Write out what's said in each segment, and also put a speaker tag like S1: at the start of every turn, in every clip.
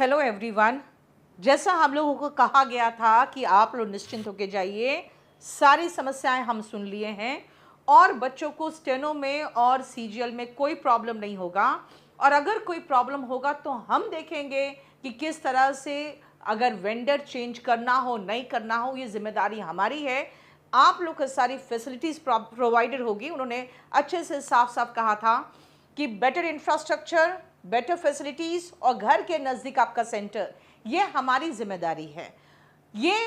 S1: Hello everyone. जैसा हम लोगों को कहा गया था कि आप लोग निश्चिंत होकर जाइए, सारी समस्याएं हम सुन लिए हैं और बच्चों को स्टेनो में और सीजीएल में कोई प्रॉब्लम नहीं होगा। और अगर कोई प्रॉब्लम होगा तो हम देखेंगे कि किस तरह से, अगर वेंडर चेंज करना हो नहीं करना हो, ये जिम्मेदारी हमारी है। आप लोग को सारी फैसिलिटीज़ प्रोवाइडेड होगी। उन्होंने अच्छे से साफ साफ कहा था कि बेटर इंफ्रास्ट्रक्चर, बेटर फैसिलिटीज़ और घर के नज़दीक आपका सेंटर, ये हमारी जिम्मेदारी है। ये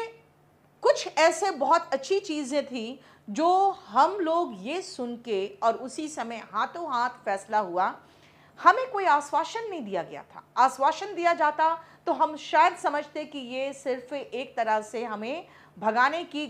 S1: कुछ ऐसे बहुत अच्छी चीज़ें थी जो हम लोग ये सुन के और उसी समय हाथों हाथ फैसला हुआ। हमें कोई आश्वासन नहीं दिया गया था। आश्वासन दिया जाता तो हम शायद समझते कि ये सिर्फ एक तरह से हमें भगाने की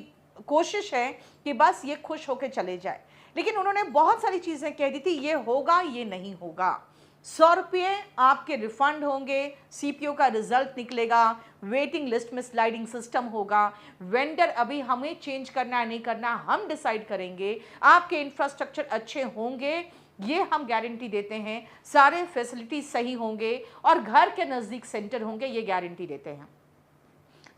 S1: कोशिश है कि बस ये खुश होकर चले जाए। लेकिन उन्होंने बहुत सारी चीज़ें कह दी थी, ये होगा, ये नहीं होगा। 100 रुपये आपके रिफंड होंगे, सीपीओ का रिजल्ट निकलेगा, वेटिंग लिस्ट में स्लाइडिंग सिस्टम होगा, वेंडर अभी हमें चेंज करना है नहीं करना हम डिसाइड करेंगे, आपके इंफ्रास्ट्रक्चर अच्छे होंगे, ये हम गारंटी देते हैं, सारे फैसिलिटी सही होंगे और घर के नज़दीक सेंटर होंगे, ये गारंटी देते हैं।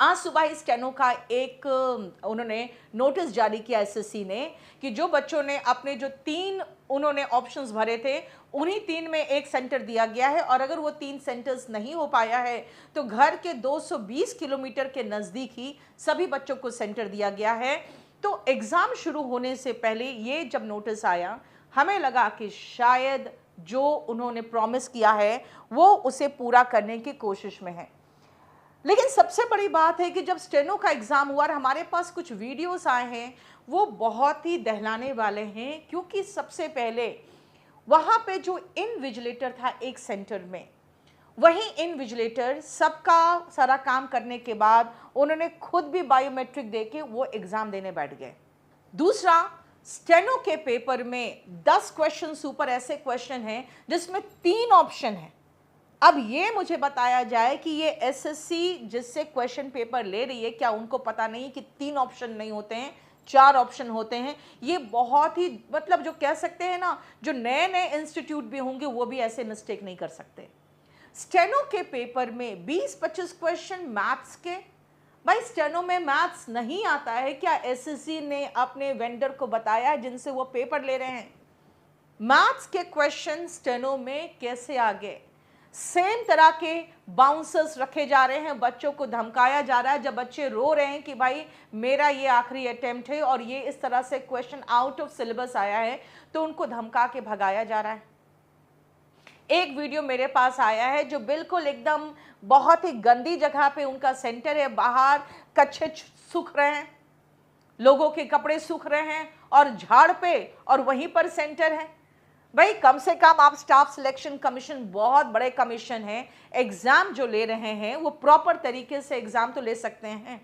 S1: आज सुबह इस स्टेनो का एक उन्होंने नोटिस जारी किया एसएससी ने कि जो बच्चों ने अपने जो 3 उन्होंने ऑप्शंस भरे थे, उन्हीं 3 में एक सेंटर दिया गया है और अगर वो 3 सेंटर्स नहीं हो पाया है तो घर के 220 किलोमीटर के नज़दीक ही सभी बच्चों को सेंटर दिया गया है। तो एग्ज़ाम शुरू होने से पहले ये जब नोटिस आया, हमें लगा कि शायद जो उन्होंने प्रॉमिस किया है वो उसे पूरा करने की कोशिश में है। लेकिन सबसे बड़ी बात है कि जब स्टेनो का एग्ज़ाम हुआ और हमारे पास कुछ वीडियोस आए हैं, वो बहुत ही दहलाने वाले हैं। क्योंकि सबसे पहले वहाँ पे जो इनविजिलेटर था एक सेंटर में, वही इनविजिलेटर सबका सारा काम करने के बाद उन्होंने खुद भी बायोमेट्रिक दे के वो एग्ज़ाम देने बैठ गए। दूसरा, स्टेनो के पेपर में 10 क्वेश्चन ऊपर ऐसे क्वेश्चन हैं जिसमें 3 ऑप्शन हैं। अब ये मुझे बताया जाए कि ये एसएससी जिससे क्वेश्चन पेपर ले रही है, क्या उनको पता नहीं कि 3 ऑप्शन नहीं होते हैं, 4 ऑप्शन होते हैं? ये बहुत ही, मतलब जो कह सकते हैं ना, जो नए नए इंस्टीट्यूट भी होंगे वो भी ऐसे मिस्टेक नहीं कर सकते। स्टेनो के पेपर में 20-25 क्वेश्चन मैथ्स के। भाई, स्टेनो में मैथ्स नहीं आता है क्या एसएससी ने अपने वेंडर को बताया है जिनसे वो पेपर ले रहे हैं? मैथ्स के क्वेश्चन स्टेनो में कैसे आ गए? सेम तरह के बाउंसर्स रखे जा रहे हैं, बच्चों को धमकाया जा रहा है। जब बच्चे रो रहे हैं कि भाई मेरा ये आखिरी अटेम्प्ट है और ये इस तरह से क्वेश्चन आउट ऑफ सिलेबस आया है, तो उनको धमका के भगाया जा रहा है। एक वीडियो मेरे पास आया है जो बिल्कुल एकदम बहुत ही गंदी जगह पे उनका सेंटर है, बाहर कच्चे सूख रहे हैं, लोगों के कपड़े सूख रहे हैं और झाड़ पे, और वहीं पर सेंटर है। भाई, कम से कम आप स्टाफ सिलेक्शन कमीशन, बहुत बड़े कमीशन है, एग्जाम जो ले रहे हैं वो प्रॉपर तरीके से एग्जाम तो ले सकते हैं।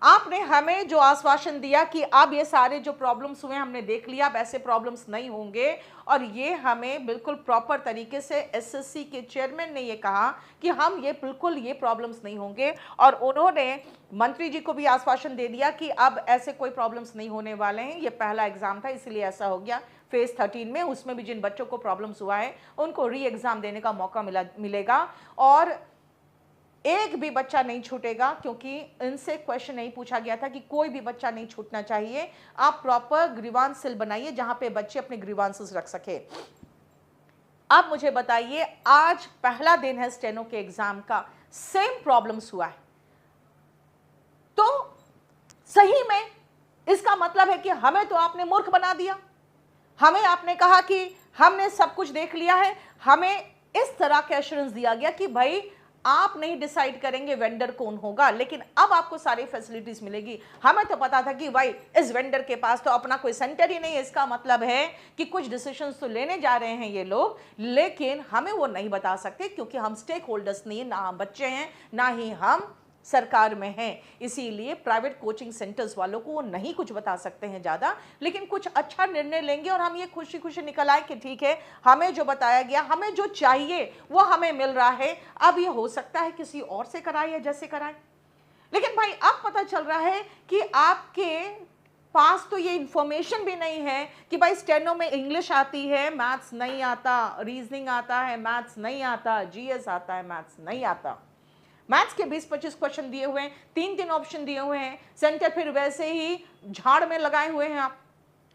S1: आपने हमें जो आश्वासन दिया कि अब ये सारे जो प्रॉब्लम्स हुए हमने देख लिया, अब ऐसे प्रॉब्लम्स नहीं होंगे, और ये हमें बिल्कुल प्रॉपर तरीके से एसएससी के चेयरमैन ने ये कहा कि हम ये बिल्कुल ये प्रॉब्लम्स नहीं होंगे। और उन्होंने मंत्री जी को भी आश्वासन दे दिया कि अब ऐसे कोई प्रॉब्लम्स नहीं होने वाले हैं। ये पहला एग्जाम था इसलिए ऐसा हो गया। फेज 13 में, उसमें भी जिन बच्चों को प्रॉब्लम्स हुआ है उनको री एग्जाम देने का मौका मिलेगा और एक भी बच्चा नहीं छूटेगा, क्योंकि इनसे क्वेश्चन नहीं पूछा गया था कि कोई भी बच्चा नहीं छूटना चाहिए। आप प्रॉपर ग्रीवांस सेल बनाइए जहां पे बच्चे अपने ग्रीवांसेस रख सके। अब मुझे बताइए, आज पहला दिन है स्टेनो के एग्जाम का, सेम प्रॉब्लम्स हुआ है, तो सही में इसका मतलब है कि हमें तो आपने मूर्ख बना दिया। हमें आपने कहा कि हमने सब कुछ देख लिया है, हमें इस तरह का एश्योरेंस दिया गया कि भाई आप नहीं डिसाइड करेंगे वेंडर कौन होगा, लेकिन अब आपको सारी फैसिलिटीज मिलेगी। हमें तो पता था कि भाई इस वेंडर के पास तो अपना कोई सेंटर ही नहीं है, इसका मतलब है कि कुछ डिसीजंस तो लेने जा रहे हैं ये लोग, लेकिन हमें वो नहीं बता सकते क्योंकि हम स्टेक होल्डर्स नहीं, ना हम बच्चे हैं ना ही हम सरकार में हैं। इसीलिए प्राइवेट कोचिंग सेंटर्स वालों को वो नहीं कुछ बता सकते हैं ज़्यादा, लेकिन कुछ अच्छा निर्णय लेंगे और हम ये खुशी खुशी निकल आए कि ठीक है, हमें जो बताया गया, हमें जो चाहिए वो हमें मिल रहा है। अब ये हो सकता है किसी और से कराए या जैसे कराए, लेकिन भाई अब पता चल रहा है कि आपके पास तो ये इंफॉर्मेशन भी नहीं है कि भाई स्टेनो में इंग्लिश आती है, मैथ्स नहीं आता, रीजनिंग आता है, मैथ्स नहीं आता, जीएस आता है, मैथ्स नहीं आता। मैथ्स के 20-25 क्वेश्चन दिए हुए हैं, 3-3 ऑप्शन दिए हुए हैं, सेंटर फिर वैसे ही झाड़ में लगाए हुए हैं आप।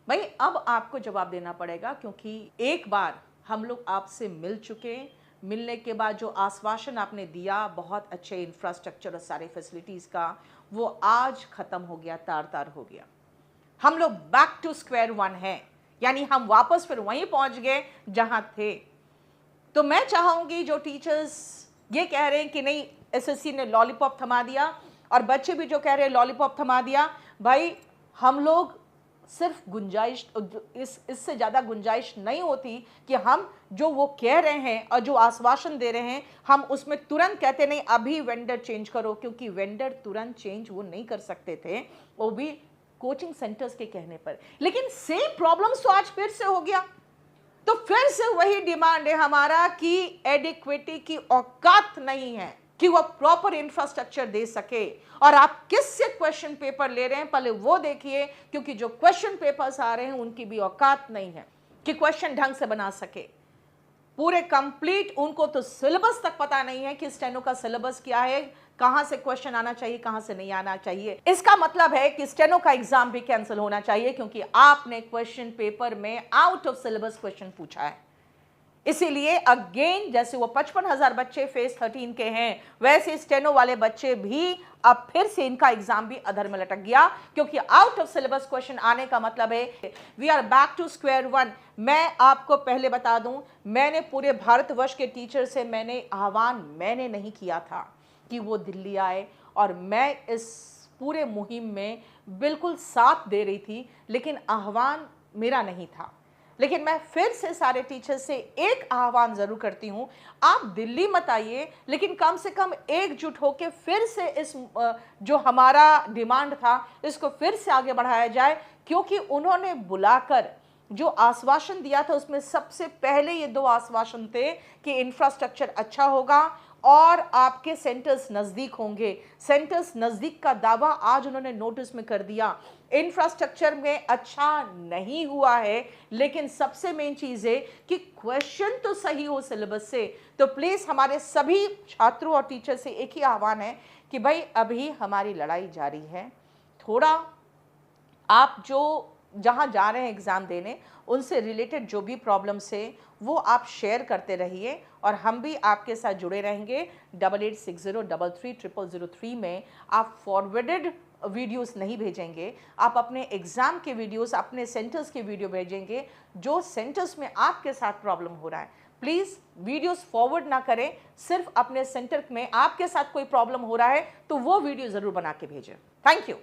S1: भाई अब आपको जवाब देना पड़ेगा, क्योंकि एक बार हम लोग आपसे मिल चुके। मिलने के बाद जो आश्वासन आपने दिया बहुत अच्छे इंफ्रास्ट्रक्चर और सारे फैसिलिटीज़ का, वो आज ख़त्म हो गया, तार तार हो गया। हम लोग बैक टू स्क्वायर वन हैं, यानी हम वापस फिर वहीं पहुंच गए जहां थे। तो मैं चाहूँगी जो टीचर्स ये कह रहे हैं कि नहीं एसएससी ने लॉलीपॉप थमा दिया, और बच्चे भी जो कह रहे हैं लॉलीपॉप थमा दिया, भाई हम लोग सिर्फ गुंजाइश, इससे ज़्यादा गुंजाइश नहीं होती कि हम जो वो कह रहे हैं और जो आश्वासन दे रहे हैं हम उसमें तुरंत कहते नहीं अभी वेंडर चेंज करो, क्योंकि वेंडर तुरंत चेंज वो नहीं कर सकते थे, वो भी कोचिंग सेंटर्स के कहने पर। लेकिन सेम प्रॉब्लम्स तो आज फिर से हो गया। तो फिर से वही डिमांड है हमारा कि एडिक्विटी की औकात नहीं है कि वो प्रॉपर इंफ्रास्ट्रक्चर दे सके। और आप किससे क्वेश्चन पेपर ले रहे हैं पहले वो देखिए, क्योंकि जो क्वेश्चन पेपर्स आ रहे हैं उनकी भी औकात नहीं है कि क्वेश्चन ढंग से बना सके पूरे कंप्लीट। उनको तो सिलेबस तक पता नहीं है कि स्टेनो का सिलेबस क्या है, कहां से क्वेश्चन आना चाहिए, कहां से नहीं आना चाहिए। इसका मतलब है कि स्टेनो का एग्जाम भी कैंसिल होना चाहिए, क्योंकि आपने क्वेश्चन पेपर में आउट ऑफ सिलेबस क्वेश्चन पूछा है। इसीलिए अगेन जैसे वो 55,000 बच्चे फेज 13 के हैं, वैसे स्टेनो वाले बच्चे भी अब फिर से इनका एग्जाम भी अधर में लटक गया, क्योंकि आउट ऑफ सिलेबस क्वेश्चन आने का मतलब है we are back to square one. मैं आपको पहले बता दूं, मैंने पूरे भारतवर्ष के टीचर से आह्वान मैंने नहीं किया था कि वो दिल्ली आए, और मैं इस पूरे मुहिम में बिल्कुल साथ दे रही थी, लेकिन आह्वान मेरा नहीं था। लेकिन मैं फिर से सारे टीचर्स से एक आह्वान जरूर करती हूं, आप दिल्ली मत आइए, लेकिन कम से कम एकजुट होकर फिर से इस जो हमारा डिमांड था इसको फिर से आगे बढ़ाया जाए, क्योंकि उन्होंने बुलाकर जो आश्वासन दिया था उसमें सबसे पहले ये 2 आश्वासन थे कि इंफ्रास्ट्रक्चर अच्छा होगा और आपके सेंटर्स नज़दीक होंगे। सेंटर्स नज़दीक का दावा आज उन्होंने नोटिस में कर दिया। इंफ्रास्ट्रक्चर में अच्छा नहीं हुआ है, लेकिन सबसे मेन चीज़ है कि क्वेश्चन तो सही हो सिलेबस से। तो प्लीज़ हमारे सभी छात्रों और टीचर से एक ही आह्वान है कि भाई अभी हमारी लड़ाई जारी है, थोड़ा आप जो जहाँ जा रहे हैं एग्ज़ाम देने उनसे रिलेटेड जो भी प्रॉब्लम्स है वो आप शेयर करते रहिए, और हम भी आपके साथ जुड़े रहेंगे। 8860333003 में आप फॉरवर्डेड वीडियोस नहीं भेजेंगे, आप अपने एग्ज़ाम के वीडियोस, अपने सेंटर्स के वीडियो भेजेंगे जो सेंटर्स में आपके साथ प्रॉब्लम हो रहा है। प्लीज़ वीडियोस फॉरवर्ड ना करें, सिर्फ अपने सेंटर में आपके साथ कोई प्रॉब्लम हो रहा है तो वो वीडियो ज़रूर बना के भेजें। Thank you.